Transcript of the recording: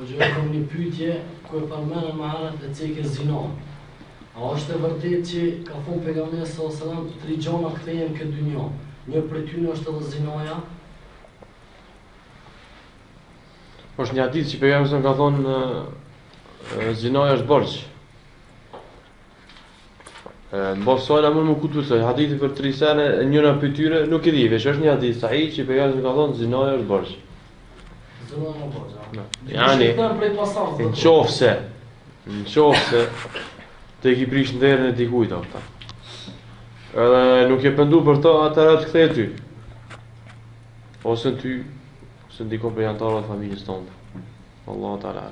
Po gjë kam një pyetje ku e përmendën më herët e cekë zinon. A është e vërtetë që ka thonë pejgamberi sallallahu alajhi wasallam 3 gjona kthehen këtë dynjë? Një prej tyre është edhe zinaja. Është një hadith që pejgamberi ka thonë zinaja është borxh. Në bosojnë a mund më kutu se hadithi për 3 sene njëra për tyre nuk e di, veç është një hadith sahih që pejgamberi ka thonë zinaja është borxh. Zinaja është borxh. Yani, në qofse të ki prish në derën e dikujt ata. Edhe nuk e pendu për ta, atëra të kthej ty. Ose në ty, ose ndikon për jantarët familjes tonë. Allahu ta'ala.